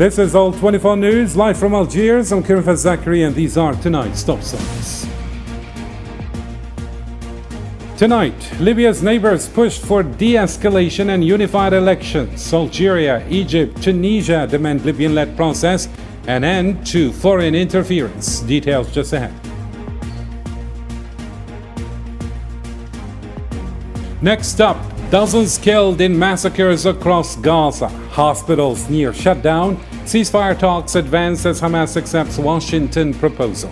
This is All 24 News, live from Algiers. I'm Kirfa Zachary, and these are tonight's top stories. Tonight, Libya's neighbors pushed for de-escalation and unified elections. Algeria, Egypt, Tunisia demand Libyan-led process and end to foreign interference. Details just ahead. Next up, dozens killed in massacres across Gaza. Hospitals near shutdown. Ceasefire talks advance as Hamas accepts Washington proposal.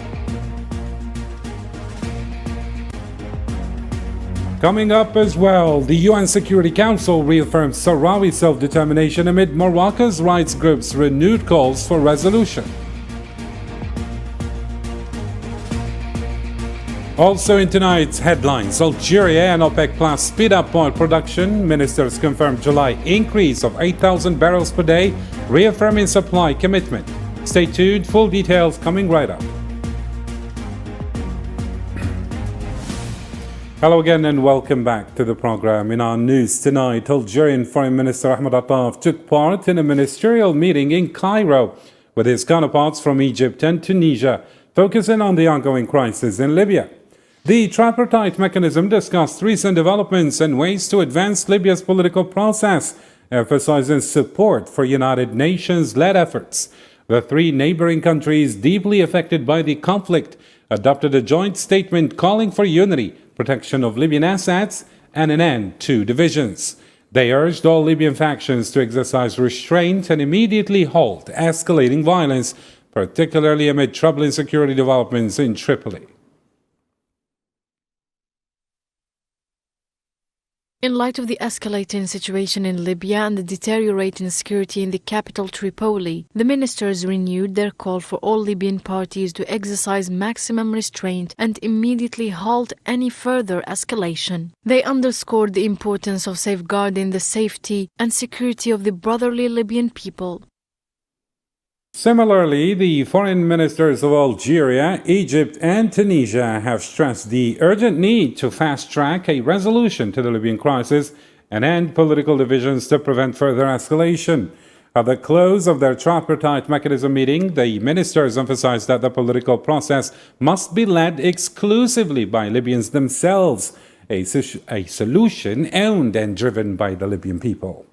Coming up as well, the UN Security Council reaffirms Sahrawi self-determination amid Morocco's rights groups' renewed calls for resolution. Also in tonight's headlines, Algeria and OPEC Plus speed up oil production. Ministers confirmed July increase of 8,000 barrels per day, reaffirming supply commitment. Stay tuned, full details coming right up. Hello again and welcome back to the program. In our news tonight, Algerian Foreign Minister Ahmed Attaf took part in a ministerial meeting in Cairo with his counterparts from Egypt and Tunisia, focusing on the ongoing crisis in Libya. The tripartite mechanism discussed recent developments and ways to advance Libya's political process, emphasizing support for United Nations-led efforts. The three neighboring countries deeply affected by the conflict adopted a joint statement calling for unity, protection of Libyan assets, and an end to divisions. They urged all Libyan factions to exercise restraint and immediately halt escalating violence, particularly amid troubling security developments in Tripoli. In light of the escalating situation in Libya and the deteriorating security in the capital Tripoli, the ministers renewed their call for all Libyan parties to exercise maximum restraint and immediately halt any further escalation. They underscored the importance of safeguarding the safety and security of the brotherly Libyan people. Similarly, the foreign ministers of Algeria, Egypt, and Tunisia have stressed the urgent need to fast-track a resolution to the Libyan crisis and end political divisions to prevent further escalation. At the close of their tripartite mechanism meeting, the ministers emphasized that the political process must be led exclusively by Libyans themselves, a solution owned and driven by the Libyan people.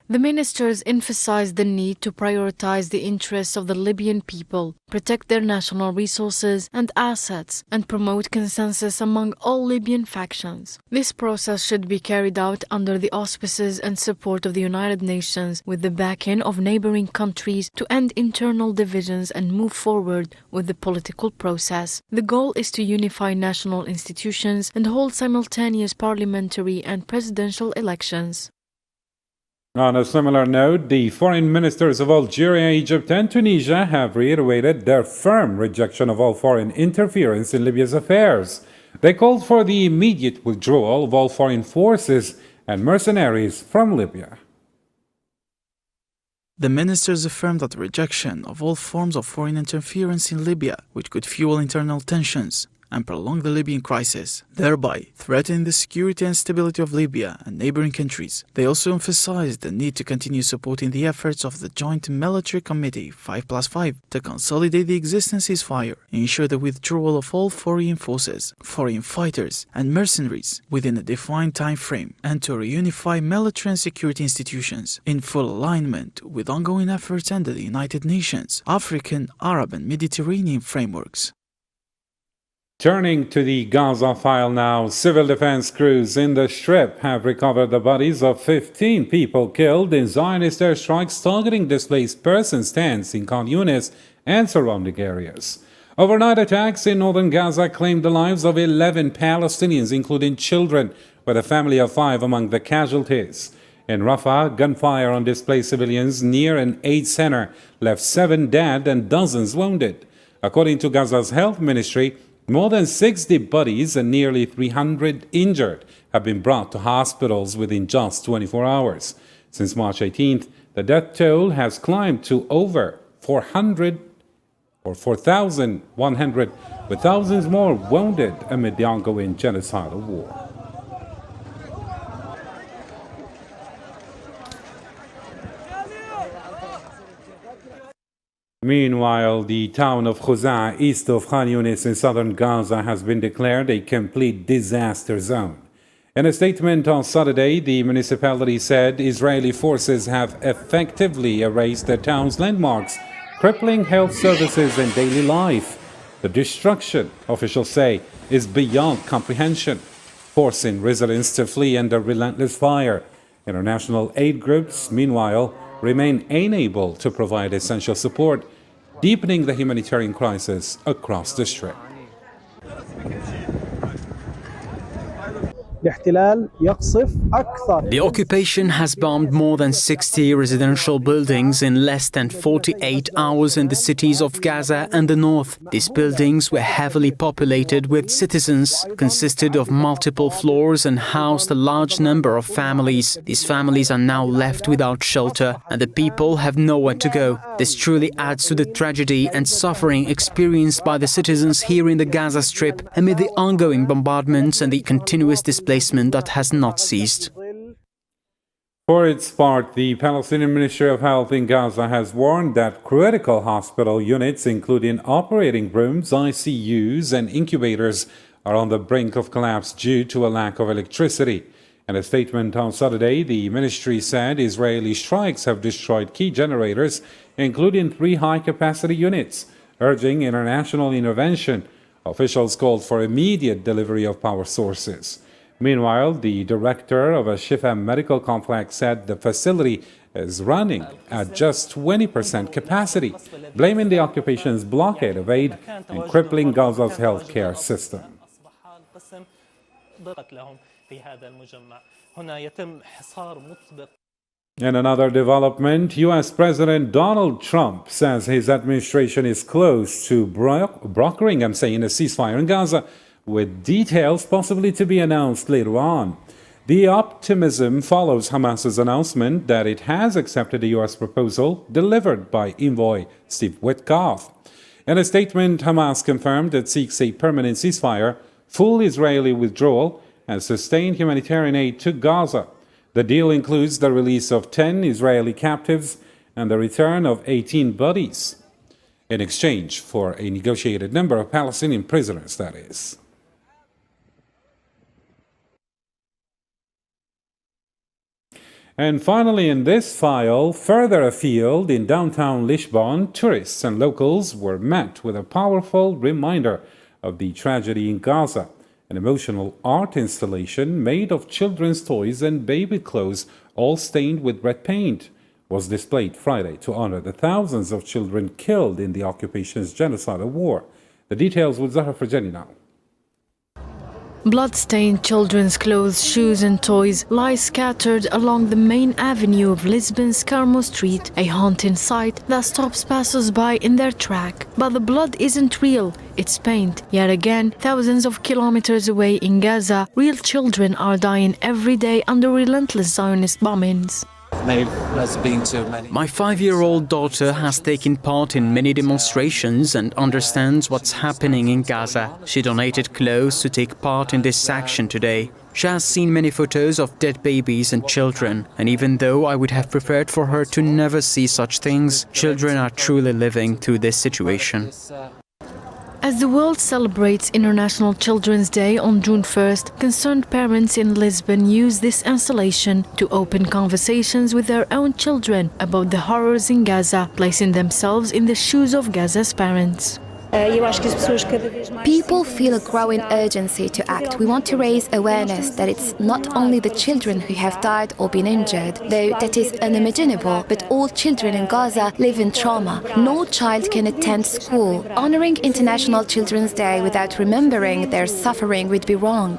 The ministers emphasized the need to prioritize the interests of the Libyan people, protect their national resources and assets, and promote consensus among all Libyan factions. This process should be carried out under the auspices and support of the United Nations, with the backing of neighboring countries to end internal divisions and move forward with the political process. The goal is to unify national institutions and hold simultaneous parliamentary and presidential elections. On a similar note, the foreign ministers of Algeria, Egypt, and Tunisia have reiterated their firm rejection of all foreign interference in Libya's affairs. They called for the immediate withdrawal of all foreign forces and mercenaries from Libya. The ministers affirmed that the rejection of all forms of foreign interference in Libya, which could fuel internal tensions and prolong the Libyan crisis, thereby threatening the security and stability of Libya and neighboring countries. They also emphasized the need to continue supporting the efforts of the Joint Military Committee 5+5 to consolidate the existing ceasefire, ensure the withdrawal of all foreign forces, foreign fighters, and mercenaries within a defined time frame, and to reunify military and security institutions in full alignment with ongoing efforts under the United Nations, African, Arab, and Mediterranean frameworks. Turning to the Gaza file now, civil defense crews in the Strip have recovered the bodies of 15 people killed in Zionist airstrikes targeting displaced persons tents in Khan Yunis and surrounding areas. Overnight attacks in northern Gaza claimed the lives of 11 Palestinians, including children, with a family of 5 among the casualties. In Rafah, gunfire on displaced civilians near an aid center left 7 dead and dozens wounded. According to Gaza's health ministry, more than 60 bodies and nearly 300 injured have been brought to hospitals within just 24 hours. Since March 18th, the death toll has climbed to over 4,100, with thousands more wounded amid the ongoing genocidal war. Meanwhile, the town of Khuzaa, east of Khan Yunis in southern Gaza, has been declared a complete disaster zone. In a statement on Saturday, the municipality said Israeli forces have effectively erased the town's landmarks, crippling health services and daily life. The destruction, officials say, is beyond comprehension, forcing residents to flee under relentless fire. International aid groups, meanwhile, remain unable to provide essential support, deepening the humanitarian crisis across the Strip. The occupation has bombed more than 60 residential buildings in less than 48 hours in the cities of Gaza and the north. These buildings were heavily populated with citizens, consisted of multiple floors and housed a large number of families. These families are now left without shelter and the people have nowhere to go. This truly adds to the tragedy and suffering experienced by the citizens here in the Gaza Strip amid the ongoing bombardments and the continuous displacement that has not ceased. For its part, the Palestinian Ministry of Health in Gaza has warned that critical hospital units, including operating rooms, ICUs, and incubators, are on the brink of collapse due to a lack of electricity. In a statement on Saturday, the ministry said Israeli strikes have destroyed key generators, including 3 high-capacity units, urging international intervention. Officials called for immediate delivery of power sources. Meanwhile, the director of a Shifa medical complex said the facility is running at just 20% capacity, blaming the occupation's blockade of aid and crippling Gaza's healthcare system. In another development, U.S. President Donald Trump says his administration is close to brokering a ceasefire in Gaza, with details possibly to be announced later on. The optimism follows Hamas's announcement that it has accepted the U.S. proposal delivered by envoy Steve Witkoff. In a statement, Hamas confirmed it seeks a permanent ceasefire, full Israeli withdrawal, and sustained humanitarian aid to Gaza. The deal includes the release of 10 Israeli captives and the return of 18 bodies, in exchange for a negotiated number of Palestinian prisoners, that is. And finally, in this file, further afield in downtown Lisbon, tourists and locals were met with a powerful reminder of the tragedy in Gaza. An emotional art installation made of children's toys and baby clothes, all stained with red paint, was displayed Friday to honor the thousands of children killed in the occupation's genocidal war. The details with Zahra Farjani now. Blood-stained children's clothes, shoes and toys lie scattered along the main avenue of Lisbon's Carmo Street, a haunting sight that stops passers-by in their track. But the blood isn't real, it's paint. Yet again, thousands of kilometers away in Gaza, real children are dying every day under relentless Zionist bombings. My 5-year-old daughter has taken part in many demonstrations and understands what's happening in Gaza. She donated clothes to take part in this action today. She has seen many photos of dead babies and children, and even though I would have preferred for her to never see such things, children are truly living through this situation. As the world celebrates International Children's Day on June 1st, concerned parents in Lisbon use this installation to open conversations with their own children about the horrors in Gaza, placing themselves in the shoes of Gaza's parents. People feel a growing urgency to act. We want to raise awareness that it's not only the children who have died or been injured, though that is unimaginable, but all children in Gaza live in trauma. No child can attend school. Honoring International Children's Day without remembering their suffering would be wrong.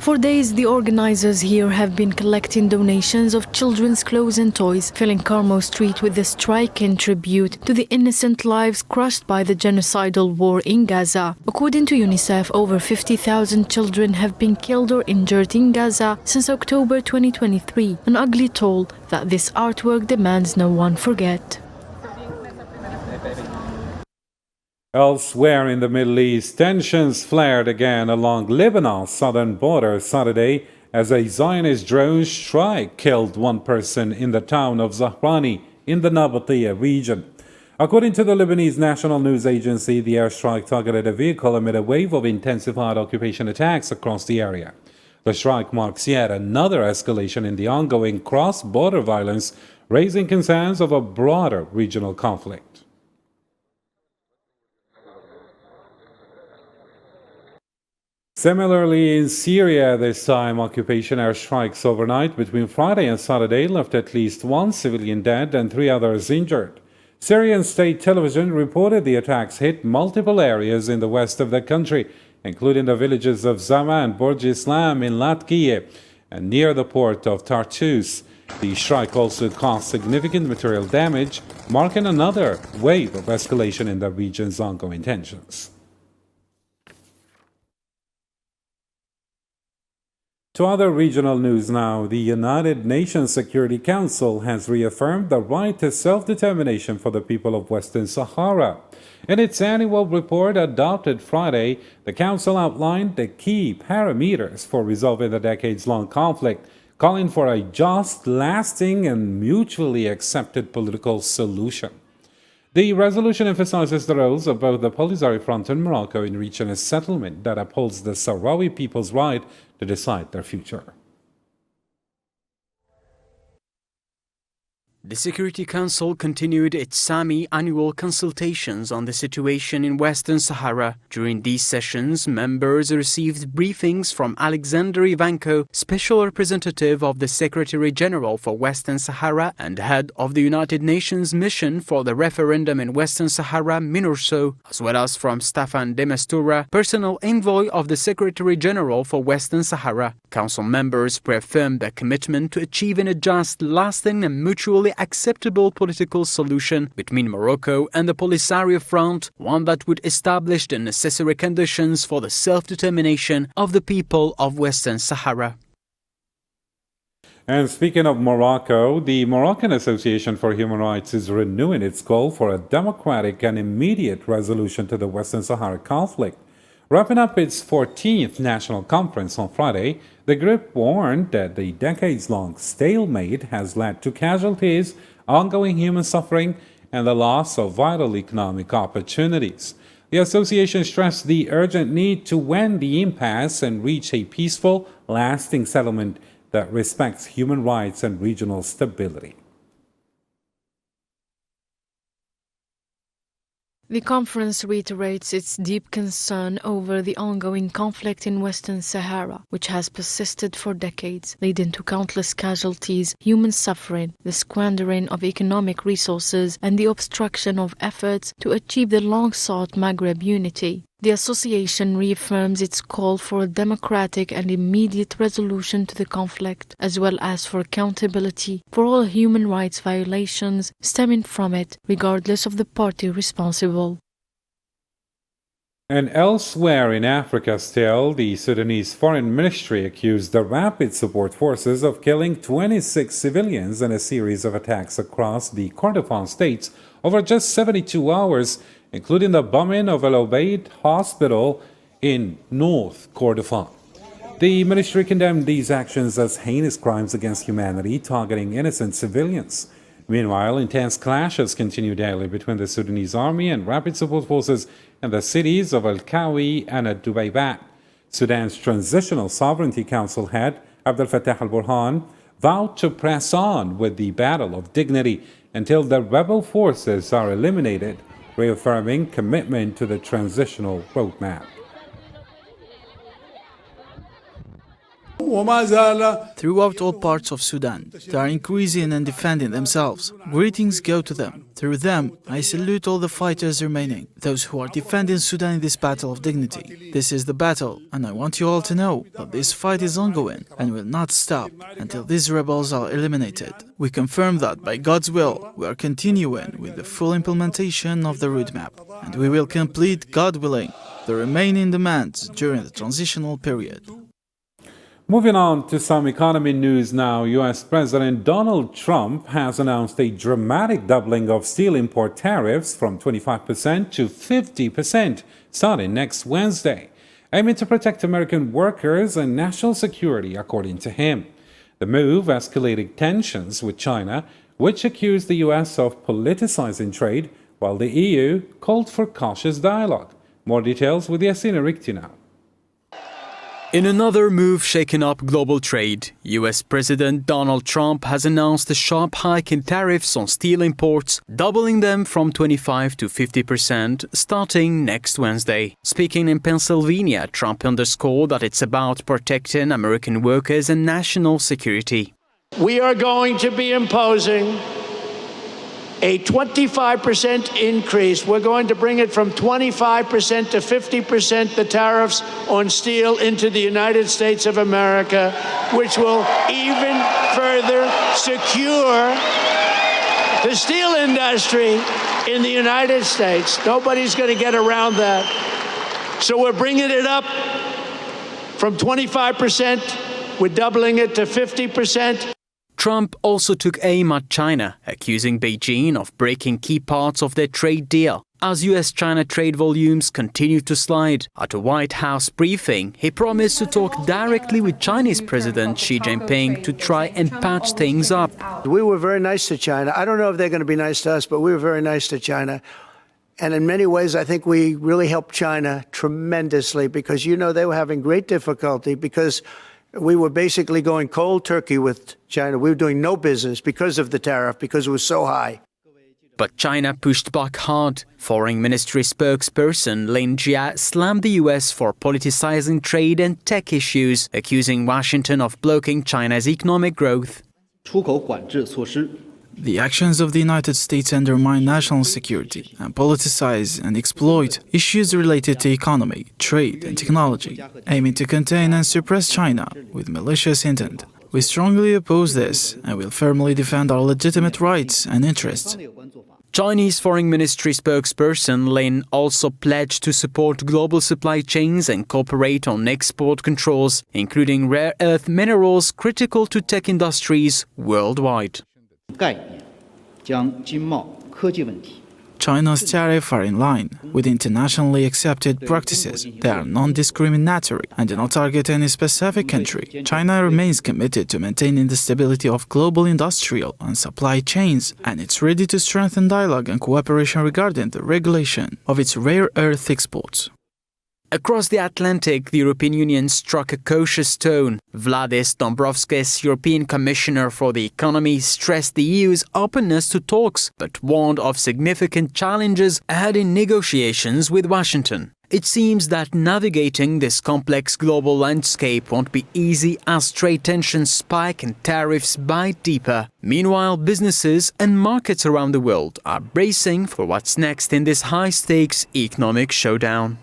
For days, the organizers here have been collecting donations of children's clothes and toys, filling Carmo Street with a striking tribute to the innocent lives crushed by the genocidal war in Gaza. According to UNICEF, over 50,000 children have been killed or injured in Gaza since October 2023, an ugly toll that this artwork demands no one forget. Elsewhere in the Middle East, tensions flared again along Lebanon's southern border Saturday as a Zionist drone strike killed one person in the town of Zahrani in the Nabatea region. According to the Lebanese national news agency, the airstrike targeted a vehicle amid a wave of intensified occupation attacks across the area. The strike marks yet another escalation in the ongoing cross-border violence, raising concerns of a broader regional conflict. Similarly, in Syria, this time occupation airstrikes overnight between Friday and Saturday left at least one civilian dead and 3 others injured. Syrian state television reported the attacks hit multiple areas in the west of the country, including the villages of Zama and Burj Islam in Latkiye and near the port of Tartus. The strike also caused significant material damage, marking another wave of escalation in the region's ongoing tensions. To other regional news now, the United Nations Security Council has reaffirmed the right to self-determination for the people of Western Sahara. In its annual report adopted Friday, the Council outlined the key parameters for resolving the decades-long conflict, calling for a just, lasting, and mutually accepted political solution. The resolution emphasizes the roles of both the Polisario Front and Morocco in reaching a settlement that upholds the Sahrawi people's right to decide their future. The Security Council continued its semi-annual consultations on the situation in Western Sahara. During these sessions, members received briefings from Alexander Ivanko, Special Representative of the Secretary-General for Western Sahara and head of the United Nations Mission for the Referendum in Western Sahara, MINURSO, as well as from Staffan de Mistura, Personal Envoy of the Secretary-General for Western Sahara. Council members reaffirmed their commitment to achieving a just, lasting and mutually acceptable political solution between Morocco and the Polisario Front, one that would establish the necessary conditions for the self-determination of the people of Western Sahara. And speaking of Morocco, the Moroccan Association for Human Rights is renewing its call for a democratic and immediate resolution to the Western Sahara conflict. Wrapping up its 14th national conference on Friday, the group warned that the decades-long stalemate has led to casualties, ongoing human suffering, and the loss of vital economic opportunities. The association stressed the urgent need to end the impasse and reach a peaceful, lasting settlement that respects human rights and regional stability. The conference reiterates its deep concern over the ongoing conflict in Western Sahara, which has persisted for decades, leading to countless casualties, human suffering, the squandering of economic resources, and the obstruction of efforts to achieve the long-sought Maghreb unity. The association reaffirms its call for a democratic and immediate resolution to the conflict, as well as for accountability for all human rights violations stemming from it, regardless of the party responsible. And elsewhere in Africa still, the Sudanese Foreign Ministry accused the Rapid Support Forces of killing 26 civilians in a series of attacks across the Kordofan states over just 72 hours, including the bombing of Al Obeid Hospital in North Kordofan. The ministry condemned these actions as heinous crimes against humanity targeting innocent civilians. Meanwhile, intense clashes continue daily between the Sudanese army and Rapid Support Forces in the cities of Al-Kawi and Al-Dubaybat. Sudan's Transitional Sovereignty Council head, Abdel Fattah al-Burhan, vowed to press on with the battle of dignity until the rebel forces are eliminated, reaffirming commitment to the transitional roadmap. Throughout all parts of Sudan, they are increasing and defending themselves. Greetings go to them. Through them, I salute all the fighters remaining, those who are defending Sudan in this battle of dignity. This is the battle, and I want you all to know that this fight is ongoing and will not stop until these rebels are eliminated. We confirm that by God's will, we are continuing with the full implementation of the roadmap, and we will complete, God willing, the remaining demands during the transitional period. Moving on to some economy news now, U.S. President Donald Trump has announced a dramatic doubling of steel import tariffs from 25% to 50% starting next Wednesday, aiming to protect American workers and national security, according to him. The move escalated tensions with China, which accused the US of politicizing trade, while the EU called for cautious dialogue. More details with Yassine Rikti now. In another move shaking up global trade, US President Donald Trump has announced a sharp hike in tariffs on steel imports, doubling them from 25% to 50% starting next Wednesday. Speaking in Pennsylvania, Trump underscored that it's about protecting American workers and national security. We are going to be imposing a 25% increase. We're going to bring it from 25% to 50%, the tariffs on steel into the United States of America, which will even further secure the steel industry in the United States. Nobody's going to get around that. So we're bringing it up from 25%. We're doubling it to 50%. Trump also took aim at China, accusing Beijing of breaking key parts of their trade deal. As US-China trade volumes continue to slide, at a White House briefing, he promised to talk directly with Chinese President Xi Jinping to try and patch things up. We were very nice to China. I don't know if they're going to be nice to us, but we were very nice to China. And in many ways, I think we really helped China tremendously because, you know, they were having great difficulty because we were basically going cold turkey with China. We were doing no business because of the tariff, because it was so high. But China pushed back hard. Foreign Ministry spokesperson Lin Jia slammed the US for politicizing trade and tech issues, accusing Washington of blocking China's economic growth. The actions of the United States undermine national security and politicize and exploit issues related to economy, trade, and technology, aiming to contain and suppress China with malicious intent. We strongly oppose this and will firmly defend our legitimate rights and interests. Chinese Foreign Ministry spokesperson Lin also pledged to support global supply chains and cooperate on export controls, including rare earth minerals critical to tech industries worldwide. China's tariffs are in line with internationally accepted practices. They are non-discriminatory and do not target any specific country. China remains committed to maintaining the stability of global industrial and supply chains, and it's ready to strengthen dialogue and cooperation regarding the regulation of its rare earth exports. Across the Atlantic, the European Union struck a cautious tone. Valdis Dombrovskis, European Commissioner for the Economy, stressed the EU's openness to talks, but warned of significant challenges ahead in negotiations with Washington. It seems that navigating this complex global landscape won't be easy as trade tensions spike and tariffs bite deeper. Meanwhile, businesses and markets around the world are bracing for what's next in this high-stakes economic showdown.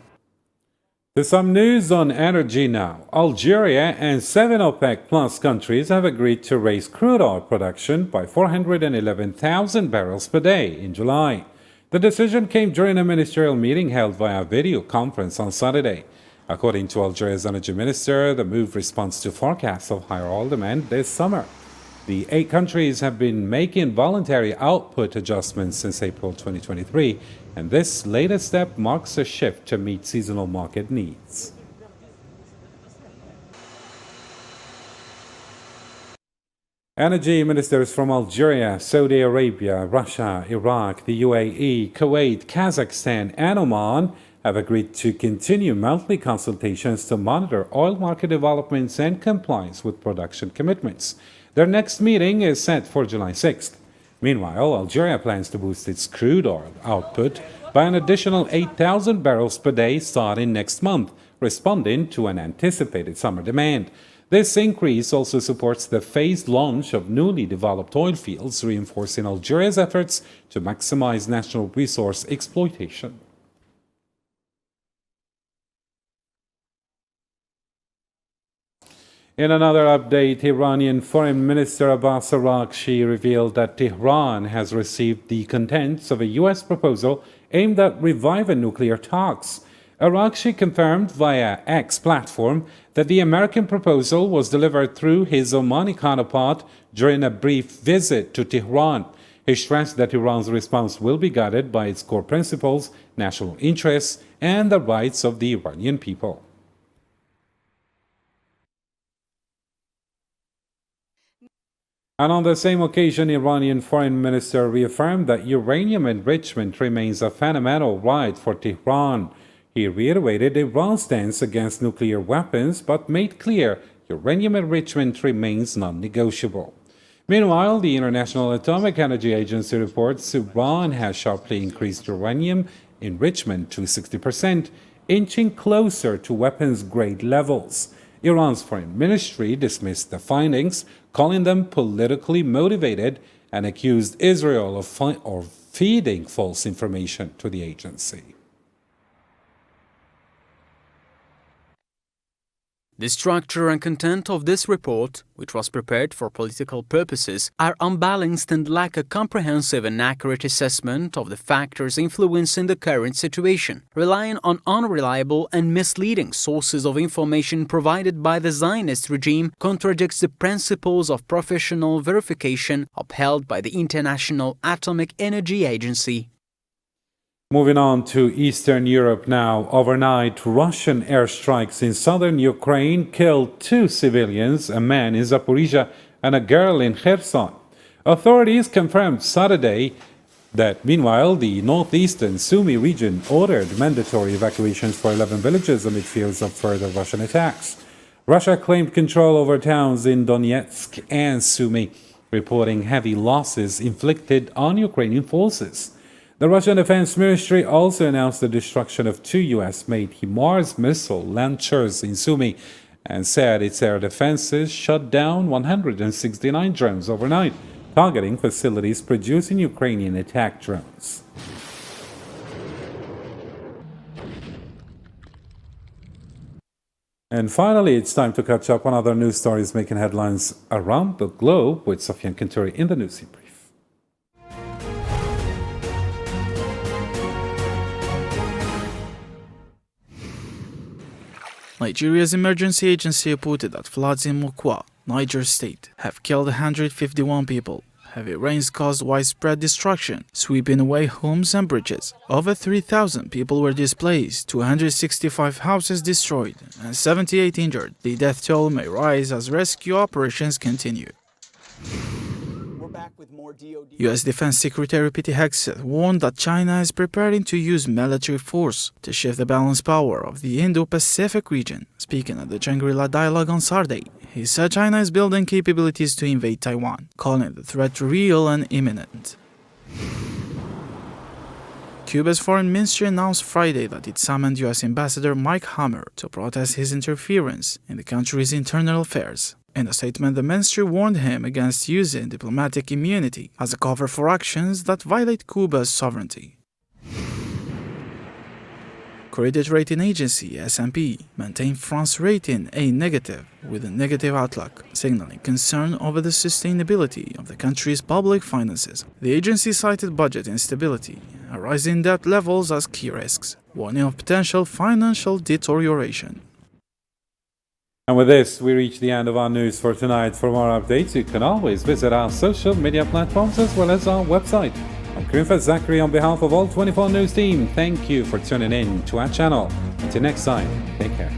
To some news on energy now. Algeria and 7 OPEC Plus countries have agreed to raise crude oil production by 411,000 barrels per day in July. The decision came during a ministerial meeting held via video conference on Saturday. According to Algeria's energy minister, the move responds to forecasts of higher oil demand this summer. The 8 countries have been making voluntary output adjustments since April 2023, and this latest step marks a shift to meet seasonal market needs. Energy ministers from Algeria, Saudi Arabia, Russia, Iraq, the UAE, Kuwait, Kazakhstan, and Oman have agreed to continue monthly consultations to monitor oil market developments and compliance with production commitments. Their next meeting is set for July 6th. Meanwhile, Algeria plans to boost its crude oil output by an additional 8,000 barrels per day starting next month, responding to an anticipated summer demand. This increase also supports the phased launch of newly developed oil fields, reinforcing Algeria's efforts to maximize natural resource exploitation. In another update, Iranian Foreign Minister Abbas Araghchi revealed that Tehran has received the contents of a U.S. proposal aimed at reviving nuclear talks. Araghchi confirmed via X platform that the American proposal was delivered through his Omani counterpart during a brief visit to Tehran. He stressed that Iran's response will be guided by its core principles, national interests, and the rights of the Iranian people. And on the same occasion, Iranian Foreign Minister reaffirmed that uranium enrichment remains a fundamental right for Tehran. He reiterated Iran's stance against nuclear weapons, but made clear uranium enrichment remains non-negotiable. Meanwhile, the International Atomic Energy Agency reports Iran has sharply increased uranium enrichment to 60%, inching closer to weapons-grade levels. Iran's foreign ministry dismissed the findings, calling them politically motivated, and accused Israel of feeding false information to the agency. The structure and content of this report, which was prepared for political purposes, are unbalanced and lack a comprehensive and accurate assessment of the factors influencing the current situation, relying on unreliable and misleading sources of information provided by the Zionist regime, contradicts the principles of professional verification upheld by the International Atomic Energy Agency. Moving on to Eastern Europe now. Overnight, Russian airstrikes in southern Ukraine killed 2 civilians, a man in Zaporizhia and a girl in Kherson. Authorities confirmed Saturday that, meanwhile, the northeastern Sumy region ordered mandatory evacuations for 11 villages amid fears of further Russian attacks. Russia claimed control over towns in Donetsk and Sumy, reporting heavy losses inflicted on Ukrainian forces. The Russian Defense Ministry also announced the destruction of 2 U.S.-made HIMARS missile launchers in Sumy and said its air defenses shut down 169 drones overnight, targeting facilities producing Ukrainian attack drones. And finally, it's time to catch up on other news stories making headlines around the globe with Sofian Kinturi in the News Brief. Nigeria's emergency agency reported that floods in Mokwa, Niger State, have killed 151 people. Heavy rains caused widespread destruction, sweeping away homes and bridges. Over 3,000 people were displaced, 265 houses destroyed, and 78 injured. The death toll may rise as rescue operations continue. U.S. Defense Secretary Pete Hegseth warned that China is preparing to use military force to shift the balance power of the Indo-Pacific region. Speaking at the Shangri-La Dialogue on Saturday, he said China is building capabilities to invade Taiwan, calling the threat real and imminent. Cuba's foreign ministry announced Friday that it summoned U.S. Ambassador Mike Hammer to protest his interference in the country's internal affairs. In a statement, the ministry warned him against using diplomatic immunity as a cover for actions that violate Cuba's sovereignty. Credit rating agency S&P maintained France's rating A negative with a negative outlook, signaling concern over the sustainability of the country's public finances. The agency cited budget instability and rising debt levels as key risks, warning of potential financial deterioration. And with this, we reach the end of our news for tonight. For more updates, you can always visit our social media platforms as well as our website. I'm Karim Zachary on behalf of all 24 News team. Thank you for tuning in to our channel. Until next time, take care.